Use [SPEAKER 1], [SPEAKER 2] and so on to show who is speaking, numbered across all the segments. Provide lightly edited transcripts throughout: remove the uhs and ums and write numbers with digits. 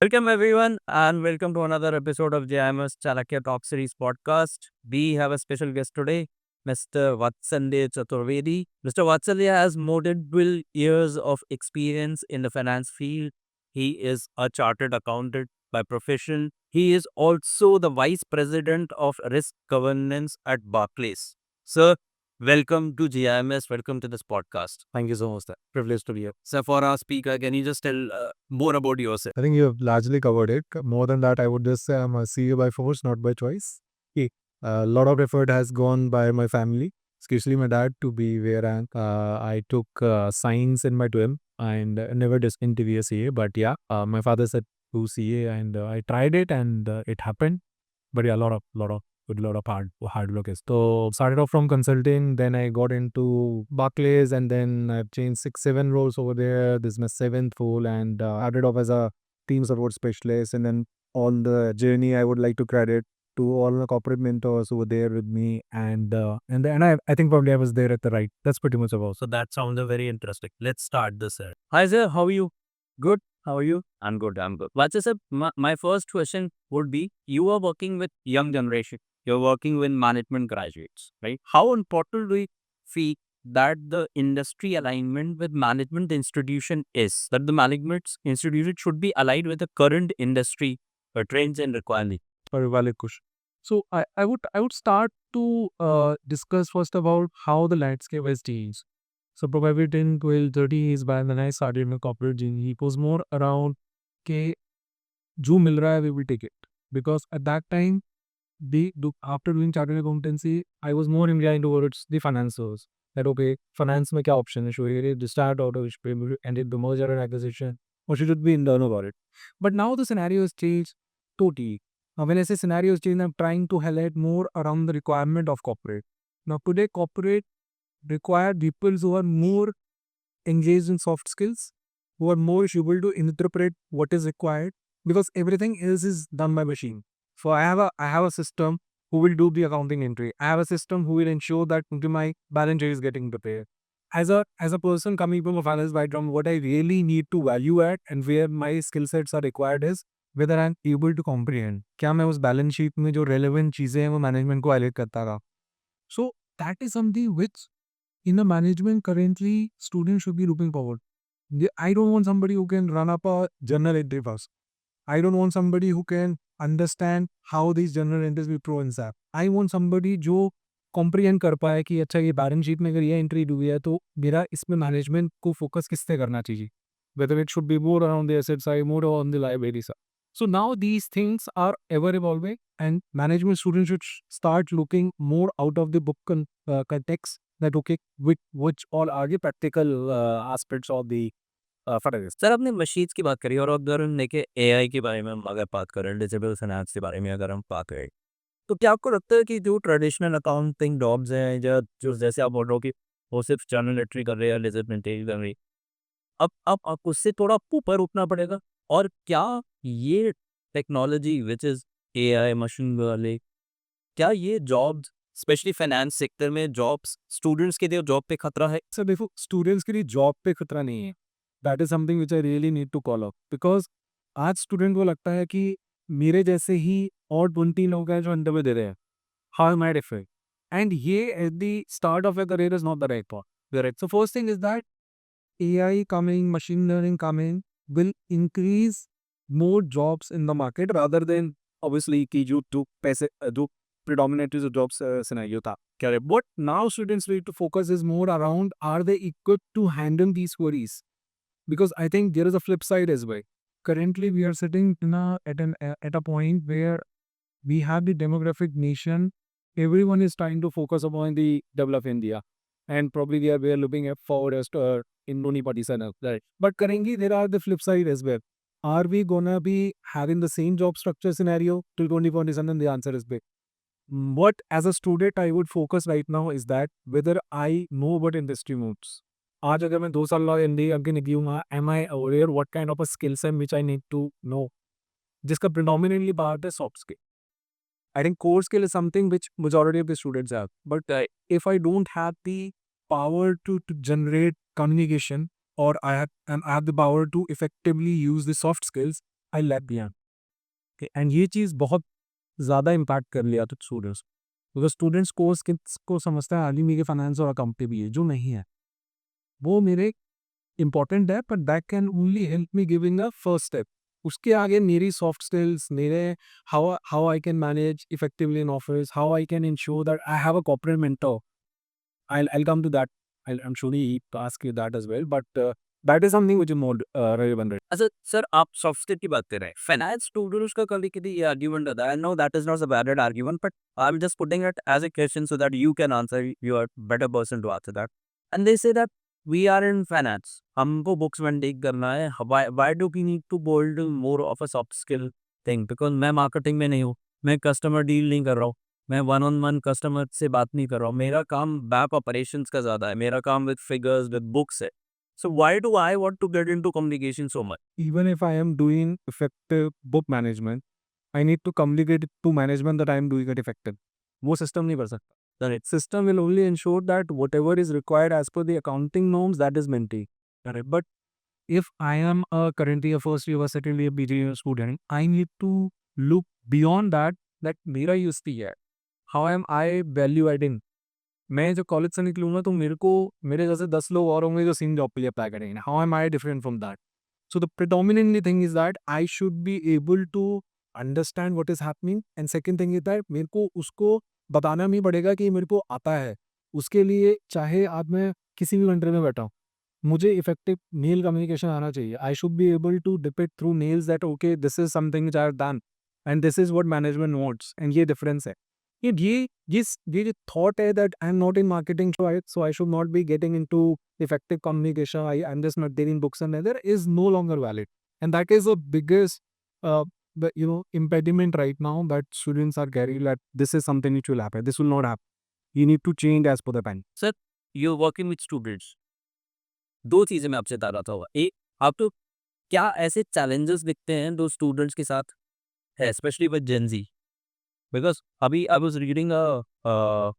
[SPEAKER 1] Welcome everyone and welcome to another episode of GIMS Chalakya Talk Series podcast. We have a special guest today, Mr. Vatsalya Chaturvedi. Mr. Vatsalya has multiple years of experience in the finance field. He is a chartered accountant by profession. He is also the vice president of risk governance at Barclays. Sir, welcome to GIMS. Welcome to this podcast.
[SPEAKER 2] Thank you so much. Sir. Privileged to be here.
[SPEAKER 1] So for our speaker, can you just tell more about yourself?
[SPEAKER 2] I think you have largely covered it. More than that, I would just say I'm a CEO by force, not by choice. Okay. A lot of effort has gone by my family, especially my dad, to be where I am. I took science in my 12 and never discontinued to be a CA. But yeah, my father said to CA and I tried it and it happened. But yeah, a lot of hard work is. So started off from consulting, then I got into Barclays, and then I've changed 6, 7 roles over there. This is my seventh role, and started off as a team support specialist, and then on the journey, I would like to credit to all the corporate mentors who were there with me, and I think probably I was there at the right. That's pretty much about.
[SPEAKER 1] So that sounds very interesting. Let's start this. Hi, sir. How are you? Good. How are you? I'm good. I'm good. Vachya sir, my first question would be: you are working with young generation. You're working with management graduates, right? How important do you feel that the industry alignment with management institution is? That the management institution should be aligned with the current industry trends and requirements.
[SPEAKER 2] Very valid question. So I would start to discuss first about how the landscape has changed. So probably 10, 12, 30 years back when I started my corporate journey, it was more around के जो मिल रहा है we will take it. Because at that time, after doing chartered accountancy, I was more inclined towards the financiers. That okay, finance में क्या option है? Should we just start out or should we end it the merger and acquisition? Or should it be learn about it? But now the scenario has changed totally. When I say scenarios change, I'm trying to highlight more around the requirement of corporate. Now today, corporate require people who are more engaged in soft skills, who are more able to interpret what is required, because everything else is done by machine. So I have a system who will do the accounting entry. I have a system who will ensure that my balance sheet is getting prepared. As a person coming from a finance background, what I really need to value at and where my skill sets are required is whether I'm able to comprehend. क्या मैं उस balance sheet में जो relevant चीजें हैं वो management को highlight करता रहा. So that is something which in the management currently students should be looking forward. I don't want somebody who can run up a journal entry first. I don't want somebody who can understand how these journal entries will pro and sap. I want somebody जो comprehend कर पाए कि अच्छा ये balance sheet में अगर ये entry हुई है तो मेरा इसमें मैनेजमेंट को फोकस किस पे करना चाहिए, whether it should be more around the asset side, more on the liability side. So now these things are ever evolving, and management students should start looking more out of the book context that okay, which all are the practical aspects of the finance.
[SPEAKER 1] Sir आपने machines की बात करी और अगर हम देखें AI के बारे में हम अगर बात करें डिजिटल फाइनेंस के बारे में अगर हम बात करें तो क्या आपको लगता है कि जो ट्रेडिशनल अकाउंटिंग जॉब्स हैं या जो जैसे आप बोल रहे हो कि वो सिर्फ जर्नल एंट्री कर रहे हैं लेजर मेंटेन कर रही अब आपको उससे थोड़ा ऊपर उठना पड़ेगा और क्या ये technology which is AI machine वाले क्या ये जॉब्स स्पेशली फाइनेंस सेक्टर में जॉब्स स्टूडेंट्स के लिए जॉब पे खतरा है?
[SPEAKER 2] सर देखो, स्टूडेंट्स के लिए जॉब पे खतरा नहीं है. That is something which I really need to call out, because आज स्टूडेंट को लगता है कि मेरे जैसे ही और 20 लोग हैं जो इंटरव्यू दे रहे हैं. How am I different? And ये at the start of your career is not the right path. Correct. So first thing is that AI coming, machine learning coming will increase more jobs in the market rather than obviously कि जो जो पैसे जो predominantly जो jobs scenario था. Correct. What now students need to focus is more around are they equipped to handle these queries? Because I think there is a flip side as well. Currently, we are sitting at a point where we have the demographic nation. Everyone is trying to focus upon the develop India, and probably we are looking at forward as to in Noni Patisana. Right. But currently, there are the flip side as well. Are we gonna be having the same job structure scenario till 2047? The answer is big. What as a student I would focus right now is that whether I know what industry moves. आज अगर मैं 2 साल law MD आगे निकलूंगा, am I aware what kind of a skill set which I need to know? जिसका predominantly part है soft skill. I think core skill is something which majority of the students have. But if I don't have the power to generate communication, or I have the power to effectively use the soft skills, I lag behind. And ये चीज़ बहुत ज़्यादा impact कर लिया था students, because students course को समझता है हाल ही मेरे फाइनेंस और अकाउंटिंग भी है, जो नहीं है वो मेरे इम्पॉर्टेंट है, but that can only help me giving a first step. उसके आगे मेरी सॉफ्ट स्किल्स, मेरे how how I can manage effectively in office, how I can ensure that I have a corporate mentor. I'll come to that. I'm surely ask you that as well, but that is something which is more relevant.
[SPEAKER 1] अच्छा sir, आप soft skill की बात कर रहे हैं, finance students का कभी कभी ये आर्ग्यूमेंट आता है, I know that is not a valid argument, but I am just putting it as a question so that you can answer, you are better person to answer that. And they say that we are in finance, हमको books maintain करना है, why do we need to build more of a soft skill thing, because मैं marketing में नहीं हूँ, मैं customer deal नहीं कर रहा हूँ, मैं वन ऑन वन कस्टमर से बात नहीं कर रहा हूँ, मेरा काम बैक ऑपरेशंस का ज़्यादा है, मेरा काम विद फिगर्स विद बुक्स है। So why do I want to get into communication so much?
[SPEAKER 2] Even if I am doing effective book management, I need to communicate it to management that I am doing it effective. वो system नहीं कर सकता।
[SPEAKER 1] Correct.
[SPEAKER 2] System will only ensure that whatever is required as per the accounting norms, that is maintained. Correct. But if I am currently a first year or second year PGDM student, I need to look beyond that. That मेरा USP है. How am I value adding? मैं जो college से निकलूंगा तो मेरे को मेरे जैसे 10 लोग और होंगे जो सेम जॉब के लिए अप्लाई करेंगे। How am I different from that? So the predominantly thing is that I should be able to understand what is happening, and second thing is that मेरे को उसको बताना नहीं पड़ेगा कि मेरे को आता है। उसके लिए चाहे आज मैं किसी भी कंट्री में बैठा हूँ, मुझे इफेक्टिव मेल कम्युनिकेशन आना चाहिए। I should be able to depict through mails that okay this is something which I have done and this is what management wants, and ये डिफरेंस है। ये जो थॉट है that I am not in marketing, so I should not be getting into effective communication, I'm just not there in books and leather, is no longer valid. And that is the biggest, impediment right now that students are carrying, that this is something which will happen. This will not happen. You need to change as per the time.
[SPEAKER 1] Sir, you working with students, दो चीजें मैं आपसे बता रहा था। एक, आपको क्या ऐसे चैलेंजेस दिखते हैं जो स्टूडेंट्स के साथ है, specially with Gen Z? Because अभी I was reading a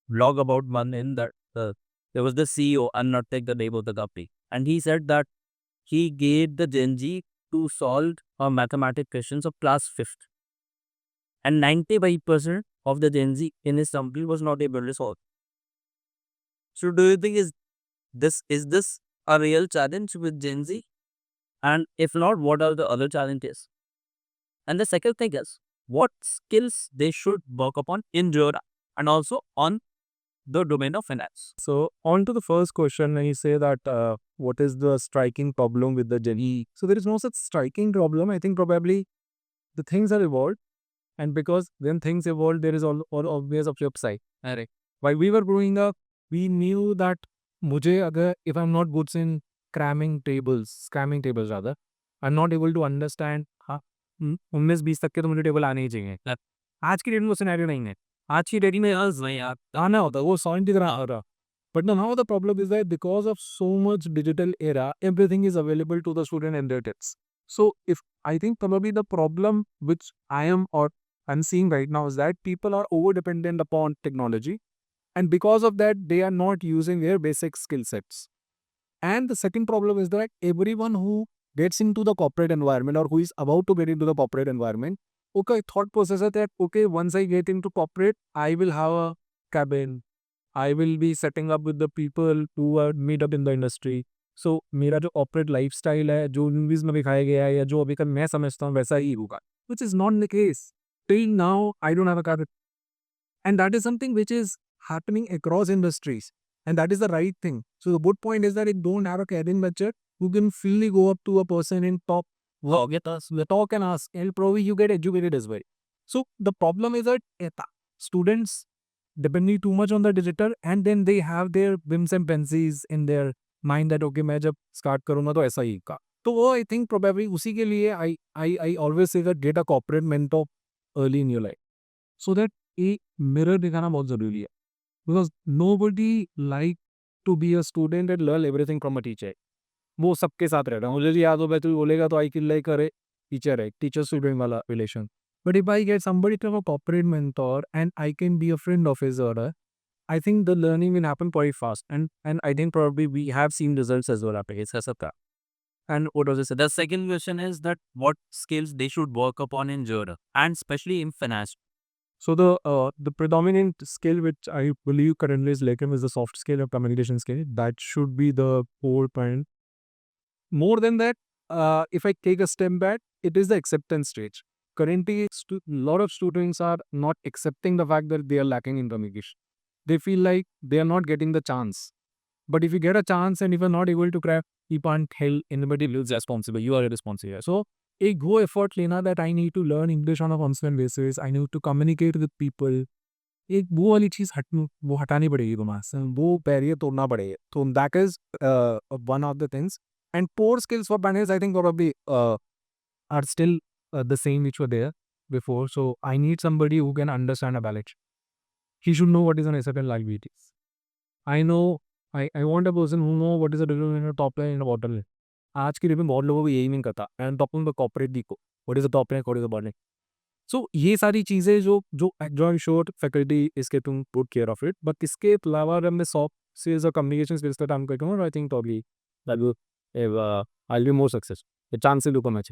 [SPEAKER 1] blog about one in that there was the CEO, I'll not take the name of the company, and he said that he gave the Gen Z to solve a mathematics questions of class 5th, and 95% of the Gen Z in his company was not able to solve. So do you think is this a real challenge with Gen Z? And if not, what are the other challenges? And the second thing is, what skills they should work upon in Jira and also on the domain of finance?
[SPEAKER 2] So on to the first question, he say that what is the striking problem with the Gen Z? So there is no such striking problem. I think probably the things are evolved, and because when things evolve, there is all always a flip side.
[SPEAKER 1] Correct.
[SPEAKER 2] While we were growing up, we knew that मुझे अगर if I'm not good in scamming tables rather, I'm not able to understand, हाँ 19-20 तक के तो मुझे table आने ही चाहिए। आज की डेट में वो सिनेरियो नहीं है। आज की डेट में नहीं यार आना होता है, वो साउंड की तरह आ रहा। But now the problem is that because of so much digital era, everything is available to the student and their tips. So if I think probably the problem which I'm seeing right now is that people are over dependent upon technology, and because of that they are not using their basic skill sets. And the second problem is that everyone who gets into the corporate environment or who is about to get into the corporate environment, okay, thought process is that okay, once I get into corporate, I will have a cabin, I will be setting up with the people who are meet up in the industry. So मेरा जो corporate lifestyle है, जो movies में दिखाया गया है या जो अभी तक मैं समझता हूँ वैसा ही होगा, which is not the case. Till now, I don't have a cabin. And that is something which is happening across industries. And that is the right thing. So the good point is that you don't have a cabin budget, you can freely go up to a person in top, get us, the talk and ask, and probably you get educated as well. So the problem is that students depending too much on the digital, and then they have their whims and fancies in their mind that okay, मैं जब start करूँगा तो ऐसा ही का। तो वो I think probably उसी के लिए I always say that get a corporate mentor early in your life, so that एक मिरर दिखाना बहुत ज़रूरी है, because nobody like to be a student and learn everything from a teacher. वो सबके साथ रहता है, मुझे याद हो मैं तू बोलेगा तो आई किल लाइक करे टीचर है, टीचर स्टूडेंट वाला relation. But if I get somebody from a corporate mentor and I can be a friend of his और I think the learning will happen very fast, and I think probably we have seen results as well after his सबका।
[SPEAKER 1] And what was it? The second question is that what skills they should work upon in journal and especially in finance.
[SPEAKER 2] So the predominant skill which I believe currently is lacking is the soft skill or communication skill. That should be the core point. More than that, if I take a step back, it is the acceptance stage. Currently, a lot of students are not accepting the fact that they are lacking in communication. They feel like they are not getting the chance. But if you get a chance and if you're not able to crack, you can't tell anybody else responsible. You are responsible. So, एक go effort लेना that I need to learn English on a constant basis. I need to communicate with people. एक वो वाली चीज़ वो हटानी पड़ेगी तुम्हारे से, वो बैरियर तोड़ना पड़ेगा. So that is one of the things. And core skills for banners, I think probably are still the same which were there before. So I need somebody who can understand a balance. He should know what is an asset and liabilities. I know I want a person who know what is the difference between a top line and a bottom line. आज की date में बहुत लोगों को यही नहीं पता. And top line corporate देखो, what is the top line, what is the bottom line. सो ये सारी चीज़ें जो एग्जॉय शोर फैकल्टी इसके तुम take care of it. But इसके अलावा अगर मैं सॉफ्ट स्किल्स और कम्युनिकेशन स्किल्स का काम करता हूँ, I think probably that will I will be more success. The chances look much.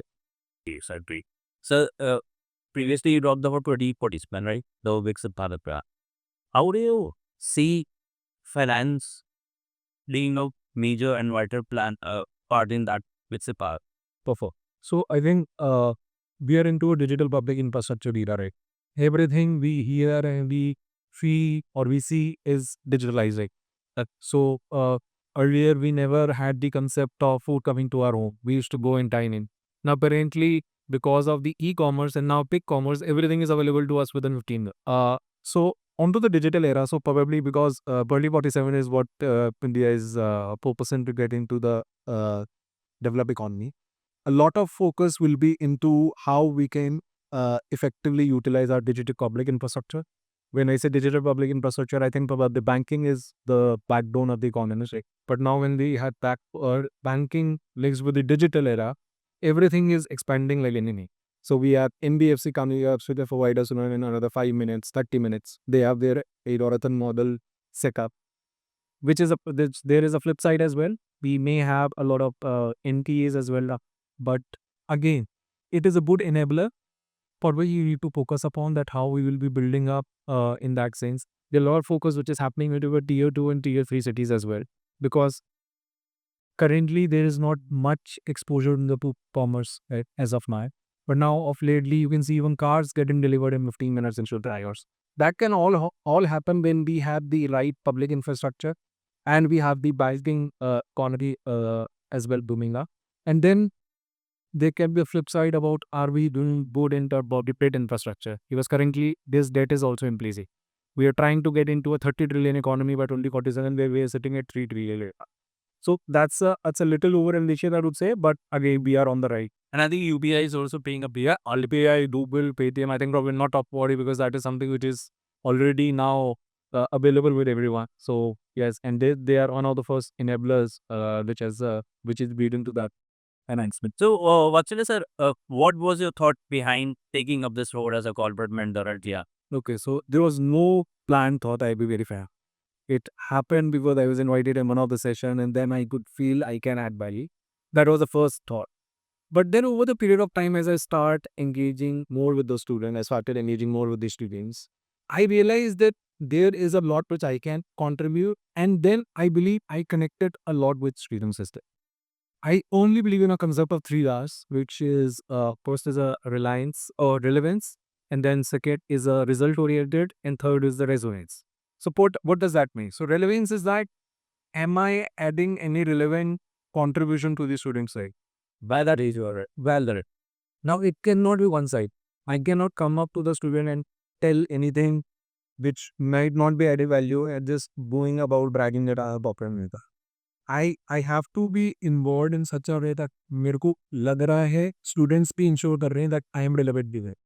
[SPEAKER 1] Yes, I agree. So, previously you talked about 2040 plan, right? The Viksit Bharat Plan. How do you see finance being a major and vital plan part in that Viksit Bharat?
[SPEAKER 2] Perfect. So I think we are into a digital public infrastructure era, right? Everything we hear and we feel or we see is digitalized, right? So earlier we never had the concept of food coming to our home. We used to go and dine in. Now apparently because of the e-commerce and now big commerce, everything is available to us within 15 minutes. So onto the digital era. So probably because 2047 is what India is purposing to get into the developed economy. A lot of focus will be into how we can effectively utilize our digital public infrastructure. When I say digital public infrastructure, I think about the banking is the backbone of the economy. Right? But now when we had banking links with the digital era, everything is expanding like anything. So we have NBFC coming up with the providers in another 5 minutes, 30 minutes. They have their Adorathan model set up, which is there is a flip side as well. We may have a lot of NTAs as well, but again, it is a good enabler for where you need to focus upon that how we will be building up in that sense. There are a lot of focus which is happening with our tier 2 and tier 3 cities as well, because currently there is not much exposure in the commerce right, as of now. But now of lately you can see even cars getting delivered in 15 minutes instead of 3 hours. That can all happen when we have the right public infrastructure and we have the banking economy as well booming up. And then there can be a flip side about are we doing good in terms of the trade infrastructure? Because currently this debt is also in place. We are trying to get into a 30 trillion economy by 2047 where we are sitting at 3 trillion. So that's a little over ambitious, I would say, but again we are on the right.
[SPEAKER 1] And I think UPI is also playing a big
[SPEAKER 2] Yeah, UPI, Google, Paytm, I think probably not top 40 because that is something which is already now available with everyone. So yes, and they are one of the first enablers which is leading to that enhancement.
[SPEAKER 1] So, Vatsalya sir, what was your thought behind taking up this role as a corporate mentor at GIA?
[SPEAKER 2] Okay, so there was no planned thought, I'll be very fair. It happened because I was invited in one of the session and then I could feel I can add value. That was the first thought. But then over the period of time, as I start engaging more with the student, I started engaging more with the students. I realized that there is a lot which I can contribute. And then I believe I connected a lot with student system. I only believe in a concept of 3 R's, which is first is a reliance or relevance, and then second is a result oriented, and third is the resonance. So what does that mean? So relevance is that am I adding any relevant contribution to the student side?
[SPEAKER 1] By that age, you are
[SPEAKER 2] Well done. Now it cannot be one side. I cannot come up to the student and tell anything which might not be added value and just going about bragging that I have operated. I have to be involved in such a way that मेरे को लग रहा है students भी ensure कर रहे हैं that I am relevant with it.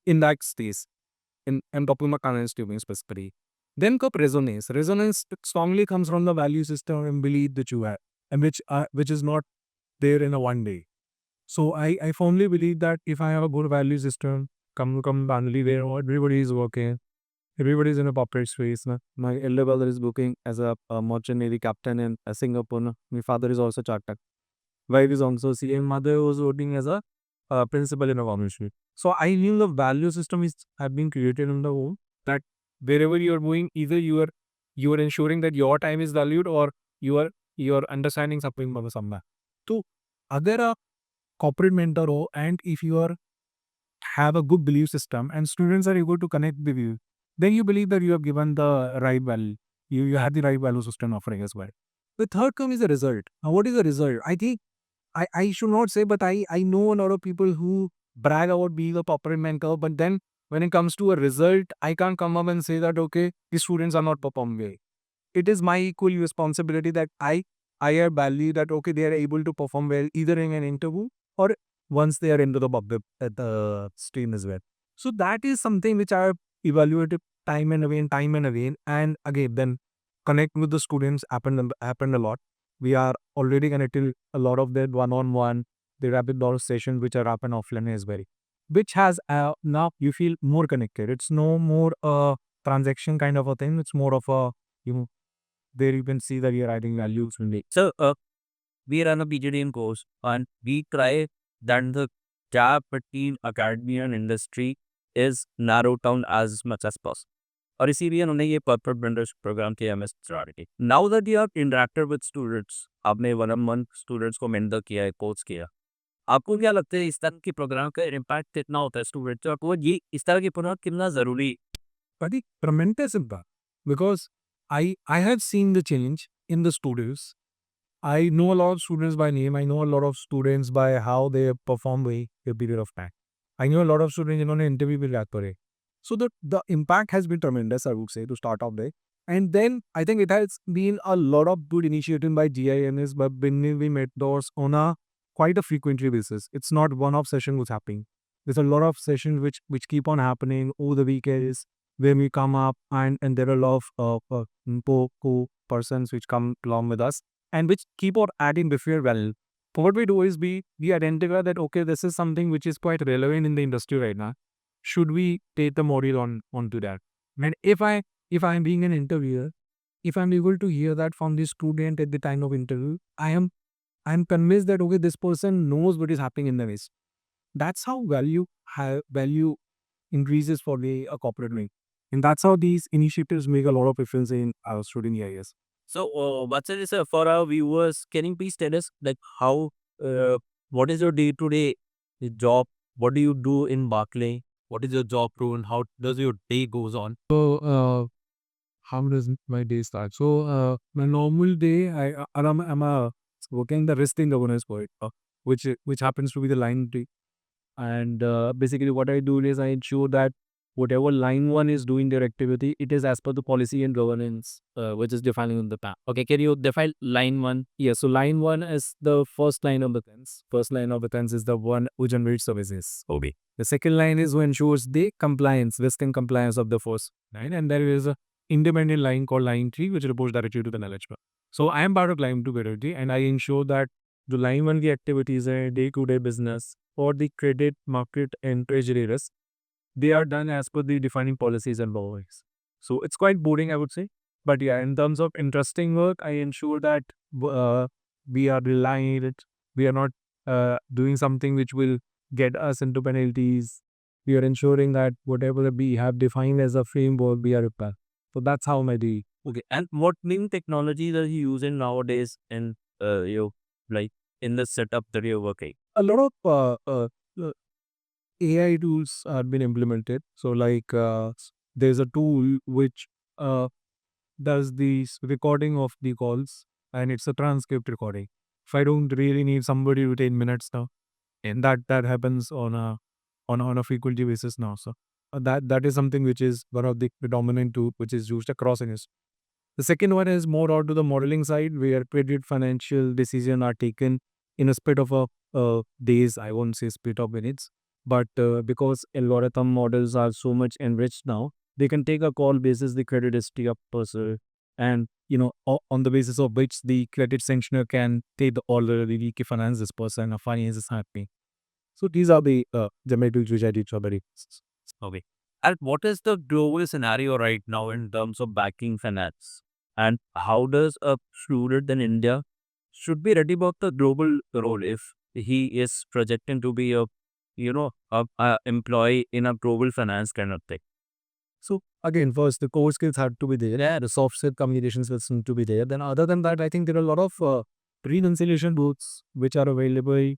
[SPEAKER 2] In that stage, I'm talking about current students specifically. Then comes resonance. Resonance strongly comes from the value system and belief that you have, and which is not there in a one day. So I firmly believe that if I have a good value system, come family where everybody is working, everybody is in a corporate space. My elder brother is working as a merchant navy captain in Singapore. My father is also chartered. wife is also CA, mother was working as a principal in a government school. So I knew the value system is have been created in the home, that wherever you are going, either you are ensuring that your time is valued, or you are understanding something from somewhere. So अगर आप corporate mentor हो, and if you are have a good belief system and students are able to connect with you, then you believe that you have given the right value. You have the right value system offering as well. The third term is the result. Now, what is the result? I think I should not say, but I know a lot of people who brag about being a corporate mentor, but then when it comes to a result, I can't come up and say that, okay, the students are not performing well. It is my equal responsibility that I have value that, okay, they are able to perform well either in an interview or once they are into the public at the stream as well. So that is something which I have evaluated time and again, and again then connect with the students happened a lot. We are already connected a lot of that one-on-one, the rapid dot sessions which are happen offline as well, which has now you feel more connected. It's no more a transaction kind of a thing. It's more of a, you there you can see that you're adding values only.
[SPEAKER 1] So, we run a PGDM course and we try that the gap between academia and industry is narrowed down as much as possible. और इसीलिए उन्होंने ये corporate mentorship programme के MS start की। Now that you have interacted with students, आपने one on one students को mentor किया है, कोच किया, आपको क्या लगता है इस तरह की प्रोग्राम का इम्पैक्ट कितना होता है स्टूडेंट्स और वो ये इस तरह की प्रोग्राम कितना ज़रूरी?
[SPEAKER 2] But the tremendous impact, because I have seen the change in the students. I know a lot of students by name. I know a lot of students by how they perform by a period of time. I know a lot of students जिन्होंने interview भी crack करे. So the impact has been tremendous, I would say, to start off there. And then I think it has been a lot of good initiative by GIMS, but bringing the mentors on a quite a frequently basis. It's not one-off session was happening. There's a lot of sessions which keep on happening over the weekends where we come up, and there are a lot of persons which come along with us and which keep on adding behavior value. So what we do is we identify that, okay, this is something which is quite relevant in the industry right now. Should we take the module onto that? And if I'm being an interviewer, if I'm able to hear that from the student at the time of interview, I'm convinced that, okay, this person knows what is happening in the West. That's how value increases for a corporate wing. And that's how these initiatives make a lot of difference in our student areas.
[SPEAKER 1] So, Vatsalya sir, for our viewers, can you please tell us like how, what is your day-to-day job? What do you do in Barclay? What is your job role and how does your day goes on?
[SPEAKER 2] So, how does my day start? So, my normal day, I'm working the resting governance point, which happens to be the line day. And basically, what I do is I ensure that whatever line one is doing their activity, it is as per the policy and governance, which is defining in the PAN.
[SPEAKER 1] Okay, can you define line one?
[SPEAKER 2] Yes, so line one is the first line of defense. First line of defense is the one who generates services.
[SPEAKER 1] Okay.
[SPEAKER 2] The second line is who ensures the compliance, risk and compliance of the first line. And there is a independent line called line 3, which reports directly to the knowledge base. So I am part of line 2 category, and I ensure that the line 1 की activities है day-to-day business or the credit, market and treasury risk, they are done as per the defining policies and laws. So it's quite boring, I would say. But yeah, in terms of interesting work, I ensure that we are reliant. We are not doing something which will get us into penalties. We are ensuring that whatever we have defined as a framework, we are prepared. So that's how my day.
[SPEAKER 1] Okay. And what new technologies are you using nowadays in your like in the setup that you're working?
[SPEAKER 2] A lot of AI tools have been implemented. So like there's a tool which does the recording of the calls, and it's a transcript recording. If I don't really need somebody to take minutes now, and that happens on a frequently basis now. So that is something which is one of the predominant tool which is used across industry. The second one is more out to the modeling side, where credit financial decisions are taken in a split of days. I won't say split of minutes, but because algorithm models are so much enriched now, they can take a call basis the credit history of person, and on the basis of which the credit sanctioner can take the order, the finance this person, or finance is happening. So these are the generators which I did already.
[SPEAKER 1] Okay. And what is the global scenario right now in terms of banking finance? And how does a student in India should be ready about the global role if he is projecting to be a employee in a global finance kind of thing.
[SPEAKER 2] So again, first the core skills had to be there. Yeah, the soft skill communication skills need to be there. Then other than that, I think there are a lot of pre-conciliation booths which are available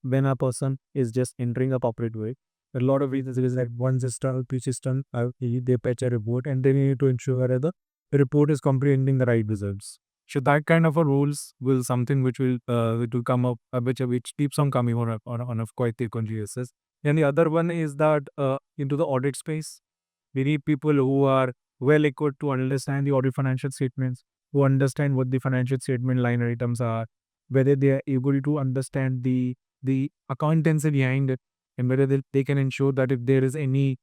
[SPEAKER 2] when a person is just entering a corporate way. A lot of reasons it is like once it's done, pitch is done, they patch a report and they need to ensure that the report is comprehending the right results. So that kind of a rules will something which will come up, which keeps on coming on a quite frequently basis. And the other one is that into the audit space, we need people who are well equipped to understand the audit financial statements, who understand what the financial statement line items are, whether they are able to understand the accountancy behind it, and whether they can ensure that if there is any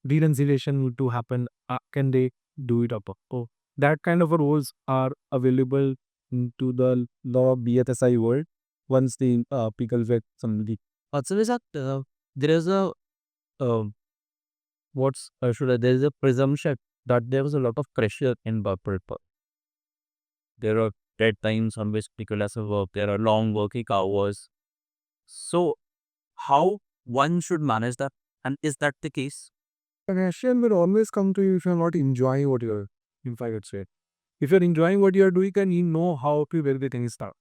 [SPEAKER 2] reconciliation to happen, can they do it up? So that kind of roles are available to the law of BFSI world once the people get somebody.
[SPEAKER 1] So is that there is a um, there is a presumption that there was a lot of pressure in corporate. There are deadlines on which people has to work. There are long working hours. So how one should manage that, and is that the case?
[SPEAKER 2] Passion will always come to you if you're not enjoying what you're, if I could say. If you're enjoying what you're doing, and you know how to where the things start.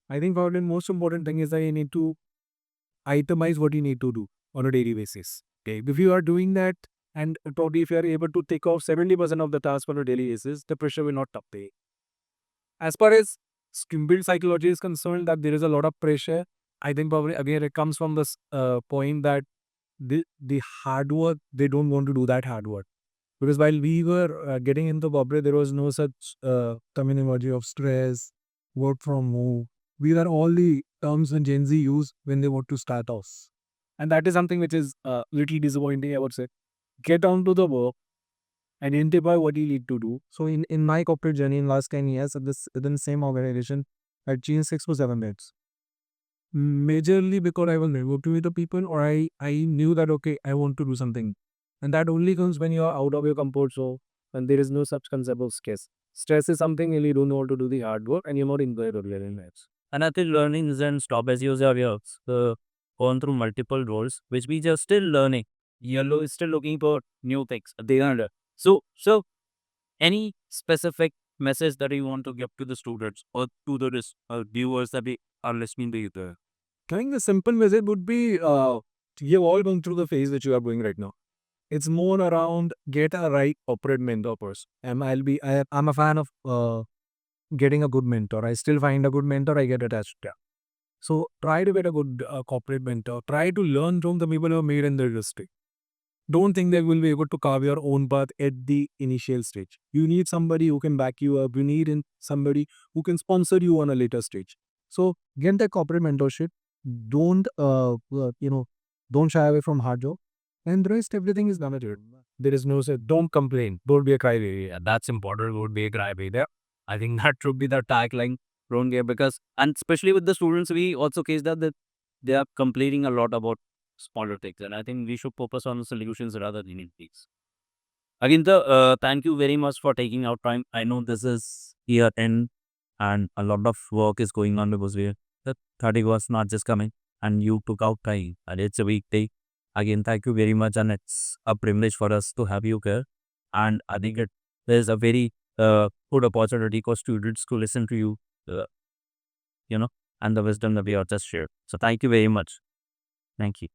[SPEAKER 2] I think probably the most important thing is that you need to itemize what you need to do on a daily basis. Okay. If you are doing that, and probably if you are able to take off 70% of the task on a daily basis, the pressure will not up there. As far as skill build psychology is concerned, that there is a lot of pressure. I think probably again it comes from this point that the hard work, they don't want to do that hard work. Because while we were getting into corporate, there was no such terminology of stress, work from home. These are all the terms when Gen Z use when they want to start off. And that is something which is little disappointing, I would say. Get on to the work, identify what you need to do. So in my corporate journey in last 10 years, at this within the same organization, I changed 6 to 7 bits. Majorly because I was networking with the people, or I knew that okay, I want to do something. And that only comes when you are out of your comfort zone and there is no such concept of stress. Stress is something when you don't know how to do the hard work and you're not enjoying your daily lives.
[SPEAKER 1] And I think learning doesn't stop as you have gone through multiple roles, which we just still learning. You're still looking for new things. They are so any specific message that you want to give to the students or to the viewers that we are listening to you there?
[SPEAKER 2] I think the simple message would be you've all gone through the phase which you are going right now. It's more around get a right corporate mentor person. I'm a fan of getting a good mentor. I still find a good mentor, I get attached to. So try to get a good corporate mentor. Try to learn from the people who are made in the industry. Don't think that you will be able to carve your own path at the initial stage. You need somebody who can back you up. You need somebody who can sponsor you on a later stage. So get that corporate mentorship. Don't don't shy away from hard job. And the rest, everything is done at it. There is no say, don't complain. Don't be a crybaby.
[SPEAKER 1] Yeah, that's important. Would be a crybaby. I think that should be the tagline. Don't get because and especially with the students, we also case that they are complaining a lot about smaller things, and I think we should focus on solutions rather than things. Again, thank you very much for taking out time. I know this is year end and a lot of work is going on because the 30 was not just coming and you took out time and it's a weekday. Again, thank you very much and it's a privilege for us to have you here. And I think there's a very good opportunity for students to listen to you, uh, you know, and the wisdom that we have just shared. So thank you very much. Thank you.